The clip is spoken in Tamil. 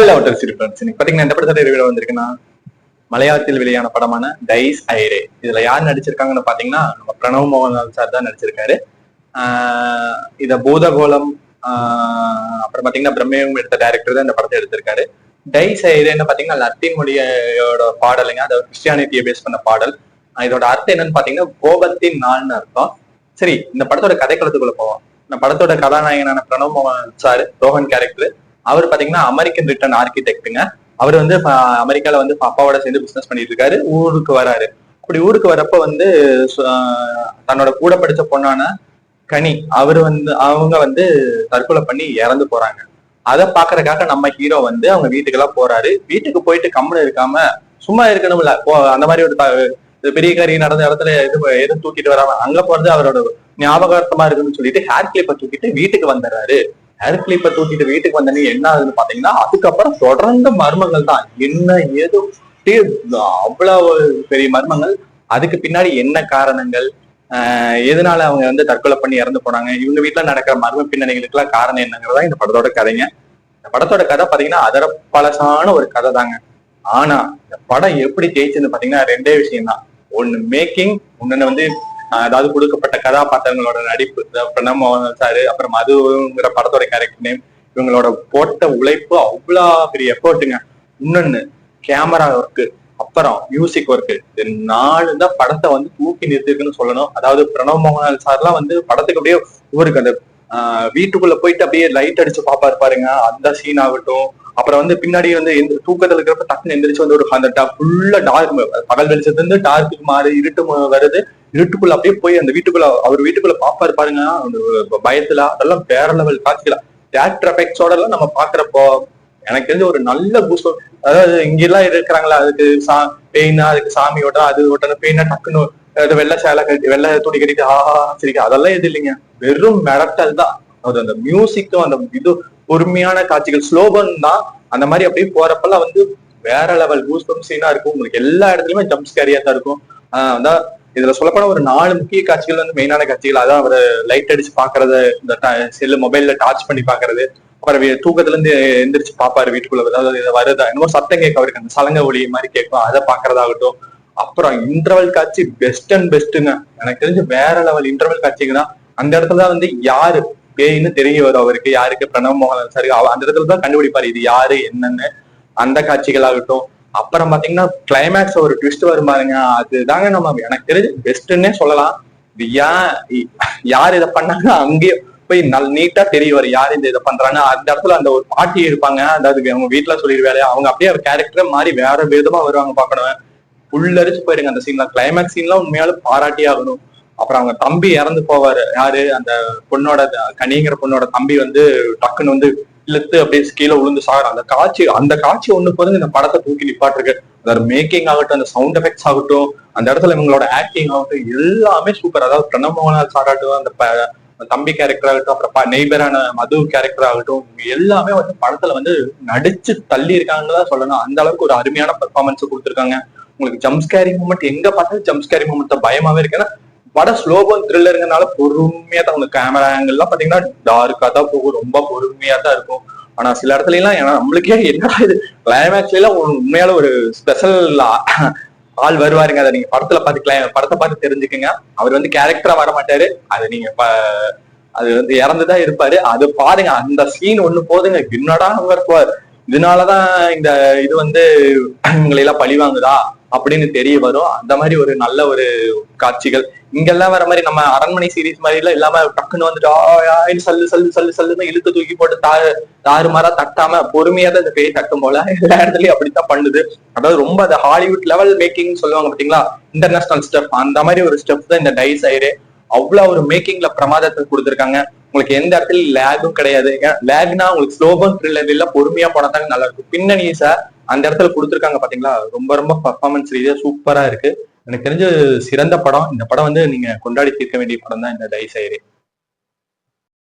ஹலோ ஃப்ரெண்ட்ஸ், இன்னைக்கு பாத்தீங்கன்னா எந்த படத்தோட ரிவ்யூ வந்திருக்குன்னா மலையாளத்தில் வெளியான படமான டைஸ் ஐரே. இதுல யார் நடிச்சிருக்காங்கன்னு பாத்தீங்கன்னா நம்ம பிரணவ் மோகன்லால் சார் தான் நடிச்சிருக்காரு. இத பூதகோலம் அப்புறம் பாத்தீங்கன்னா பிரம்மேயம் எடுத்த டைரக்டர் தான் இந்த படத்தை எடுத்திருக்காரு. டைஸ் ஐரேன்னு பாத்தீங்கன்னா லத்தீன் மொழியோட பாடலுங்க, அதாவது கிறிஸ்டியானிட்டியை பேஸ் பண்ண பாடல். இதோட அர்த்தம் என்னன்னு பாத்தீங்கன்னா கோபத்தின் நாள்னு அர்த்தம். சரி, இந்த படத்தோட கதைக்களத்துக்குள்ள போவோம். இந்த படத்தோட கதாநாயகனான பிரணவ் மோகன் சார், ரோஹன் கேரக்டர். அவர் பாத்தீங்கன்னா அமெரிக்கன் ரிட்டர்ன் ஆர்கிடெக்டுங்க. அவர் வந்து அமெரிக்கால வந்து அப்பாவோட சேர்ந்து பிசினஸ் பண்ணிட்டு இருக்காரு. ஊருக்கு வராரு. அப்படி ஊருக்கு வரப்ப வந்து தன்னோட கூட படிச்ச பொண்ணான கனி அவங்க வந்து தற்கொலை பண்ணி இறந்து போறாங்க. அதை பாக்குறதுக்காக நம்ம ஹீரோ வந்து அவங்க வீட்டுக்கெல்லாம் போறாரு. வீட்டுக்கு போயிட்டு கம்முன்னு இருக்காம சும்மா இருக்கணும்ல, அந்த மாதிரி ஒரு பெரிய காரி நடந்த இடத்துல எதுவும் தூக்கிட்டு வராம அங்க போறது அவரோட ஞாபகார்த்தமா இருக்குன்னு சொல்லிட்டு ஹேர் கிளிப்பை தூக்கிட்டு வீட்டுக்கு வந்துடுறாரு. ஹேர் கிளிப்பை தூக்கிட்டு வீட்டுக்கு வந்தனே என்ன ஆகுதுன்னு பாத்தீங்கன்னா அதுக்கப்புறம் தொடர்ந்து மர்மங்கள் தான். என்ன ஏதோ அவ்வளவு பெரிய மர்மங்கள். அதுக்கு பின்னாடி என்ன காரணங்கள், எதனால அவங்க வந்து தற்கொலை பண்ணி இறந்து போனாங்க, இவங்க வீட்டுல நடக்கிற மர்ம பின்னணிகளுக்கு எல்லாம் காரணம் என்னங்கிறதா இந்த படத்தோட கதைங்க. இந்த படத்தோட கதை பாத்தீங்கன்னா அதர பழசான ஒரு கதை தாங்க. ஆனா இந்த படம் எப்படி ஜெயிச்சுன்னு பாத்தீங்கன்னா ரெண்டே விஷயம் தான். ஒண்ணு மேக்கிங், ஒண்ணு வந்து அதாவது கொடுக்கப்பட்ட கதாபாத்திரங்களோட நடிப்பு. பிரணவ் மோகன் சாரு, அப்புறம் மதுங்கிற படத்தோட கேரக்டர் நேம், இவங்களோட போட்ட உழைப்பு அவ்வளோ பெரிய எஃபோர்ட்டுங்க. இன்னொன்னு கேமரா ஒர்க்கு, அப்புறம் மியூசிக் ஒர்க்கு. இது 4 தான் படத்தை வந்து தூக்கி நிறுத்திருக்குன்னு சொல்லணும். அதாவது பிரணவ் மோகன் சார்லாம் வந்து படத்துக்கு அப்படியே ஊருக்கு அந்த வீட்டுக்குள்ள போயிட்டு அப்படியே லைட் அடிச்சு பாப்பாரு பாருங்க, அந்த சீன் ஆகட்டும். அப்புறம் வந்து பின்னாடி வந்து தூக்கத்துல இருக்கிறப்ப டக்குன்னு எந்திரிச்சு வந்து ஒரு அந்த ஃபுல்லா டார்க், பகல் வெளிச்சத்துல இருந்து டார்க்கு மாறி இருட்டு வருது. இருட்டுக்குள்ள அப்படியே போய் அந்த வீட்டுக்குள்ள அவர் வீட்டுக்குள்ள பாப்பாரு பாருங்க, அந்த பயத்துல. அதெல்லாம் வேற லெவல் காட்சிகளா தியேட்டர் எஃபெக்ட்ஸோட எல்லாம் நம்ம பாக்குறப்போ எனக்கு தெரிஞ்ச ஒரு நல்ல பூஸ்ட். அதாவது இங்க எல்லாம் இருக்கிறாங்களா, அதுக்கு பெயினா, அதுக்கு சாமி ஓட்ட, அது ஓட்ட பெயினா டக்குன்னு வெள்ளை சேலை கட்டி வெள்ளை துணி கட்டிட்டு சரி, அதெல்லாம் எது இல்லைங்க. வெறும் மிரட்டல் தான். அது அந்த மியூசிக்கும் அந்த இது பொறுமையான காட்சிகள் ஸ்லோபன் தான். அந்த மாதிரி அப்படியே போறப்பெல்லாம் வந்து வேற லெவல் கூஸ்பம்ப் சீனா இருக்கும். உங்களுக்கு எல்லா இடத்துலயுமே ஜம்ப் ஸ்கேரியா தான் இருக்கும். அதான் இதுல சொல்லப்போனா ஒரு 4 முக்கிய காட்சிகள் வந்து மெயினான காட்சிகள். அதான் அவர் லைட் அடிச்சு பாக்குறது, இந்த செல்லு மொபைல்ல டார்ச் பண்ணி பாக்குறது, அப்புறம் தூக்கத்துல இருந்து எந்திரிச்சு பாப்பாரு வீட்டுக்குள்ள, அதாவது வருதா என்னமோ சத்தம் கேட்க, அவருக்கு அந்த சலங்க ஒளி மாதிரி கேட்கும், அதை பாக்குறதாகட்டும். அப்புறம் இன்டர்வல் காட்சி பெஸ்ட் அண்ட் பெஸ்ட்டுங்க. எனக்கு தெரிஞ்சு வேற லெவல் இன்டர்வல் காட்சிங்கன்னா அந்த இடத்துலதான் வந்து யாரு பேயின்னு தெரிய வரும் அவருக்கு, யாருக்கு பிரணவ் மோகன் சார் அந்த இடத்துலதான் கண்டுபிடிப்பாரு இது யாரு என்னன்னு. அந்த காட்சிகள் ஆகட்டும். அப்புறம் பாத்தீங்கன்னா கிளைமேக்ஸ் ஒரு ட்விஸ்ட் வருமாருங்க, அதுதாங்க நம்ம எனக்கு தெரிஞ்சு பெஸ்ட்ன்னே சொல்லலாம். இது யார் இதை பண்ணாங்க அங்கேயே போய் நீட்டா தெரிய வரும் யார் இதை பண்றாங்க. அந்த இடத்துல அந்த ஒரு பாட்டி இருப்பாங்க, அதாவது அவங்க வீட்டுல சொல்லிடுவாரு, அவங்க அப்படியே கேரக்டர் மாதிரி வேற விதமா வருவாங்க பாக்கணும். புல்லரிச்சு போயிருங்க அந்த சீன்ல. கிளைமேக்ஸ் சீன்லாம் உண்மையாலும் பாராட்டி ஆகணும். அப்புறம் அவங்க தம்பி இறந்து போவாரு, யாரு அந்த பொண்ணோட கனிங்கிற பொண்ணோட தம்பி வந்து டக்குன்னு வந்து இழுத்து அப்படியே கீழே விழுந்து சாகுற அந்த காட்சி ஒண்ணு போதுங்க இந்த படத்தை தூக்கி நிப்பாட்டிருக்கு. அதாவது மேக்கிங் ஆகட்டும், அந்த சவுண்ட் எஃபெக்ட்ஸ் ஆகட்டும், அந்த இடத்துல இவங்களோட ஆக்டிங் ஆகட்டும், எல்லாமே சூப்பர். அதாவது பிரணவ் மோகன்லால் சார் ஆகட்டும், அந்த தம்பி கேரக்டர் ஆகட்டும், அப்புறம் நெய்பரான மது கேரக்டர் ஆகட்டும், எல்லாமே வந்து படத்துல வந்து நடிச்சு தள்ளி இருக்காங்கன்னு தான் சொல்லணும். அந்த அளவுக்கு ஒரு அருமையான பெர்ஃபார்மன்ஸ் கொடுத்துருக்காங்க. உங்களுக்கு ஜம்ஸ்கேரி மூமெண்ட் எங்க பார்த்தாலும் ஜம்ஸ்கேரி மூமெண்ட் பயமாவே இருக்கு. ஏன்னா படம் ஸ்லோபன் த்ரில்லருங்கனால பொறுமையா தான். உங்களுக்கு கேமரா ஆங்கிள் எல்லாம் பாத்தீங்கன்னா டார்க்கா தான் போகும், ரொம்ப பொறுமையா தான் இருக்கும். ஆனா சில இடத்துல எல்லாம் ஏன்னா நம்மளுக்கே என்னடா இது கிளைமேக்ஸ்ல எல்லாம் உண்மையால ஒரு ஸ்பெஷல் ஆள் வருவாருங்க. அதை நீங்க படத்தை பார்த்து தெரிஞ்சுக்கங்க. அவர் வந்து கேரக்டரா வர மாட்டாரு, அது நீங்க அது வந்து இறந்துதான் இருப்பாரு. அது பாருங்க, அந்த சீன் ஒண்ணு போதுங்க, என்னடா இருப்பார். இதனாலதான் இந்த இது வந்து இவங்களெல்லாம் பழி வாங்குதா அப்படின்னு தெரிய வரும். அந்த மாதிரி ஒரு நல்ல ஒரு காட்சிகள் இங்கெல்லாம் வர மாதிரி நம்ம அரண்மனை சீரீஸ் மாதிரி எல்லாம் இல்லாம டக்குன்னு வந்துட்டு சல்லுன்னு இழுத்து தூக்கி போட்டு தாறுமாறா தட்டாம பொறுமையா தான் இந்த பேய் தட்டும் போல எல்லா இடத்துலயும் அப்படித்தான் பண்ணுது. அதாவது ரொம்ப அந்த ஹாலிவுட் லெவல் மேக்கிங் சொல்லுவாங்க பாத்தீங்களா, இன்டர்நேஷனல் ஸ்டெப், அந்த மாதிரி ஒரு ஸ்டெப் தான் இந்த டைஸ் ஐரே. அவ்வளவு ஒரு மேக்கிங்ல பிரமாதத்தை கொடுத்துருக்காங்க. உங்களுக்கு எந்த இடத்துல லேகும் கிடையாது. லேக்னா உங்களுக்கு ஸ்லோபன் த்ரில்லர் இல்ல, பொறுமையா போனதாங்க நல்லா இருக்கும். பின்னணி சார் அந்த இடத்துல கொடுத்துருக்காங்க பாத்தீங்களா, ரொம்ப ரொம்ப பர்ஃபார்மன்ஸ் ரீதியா சூப்பரா இருக்கு. எனக்கு தெரிஞ்ச சிறந்த படம். இந்த படம் வந்து நீங்க கொண்டாடி தீர்க்க வேண்டிய படம் தான் இந்த டைஸ் ஐரே.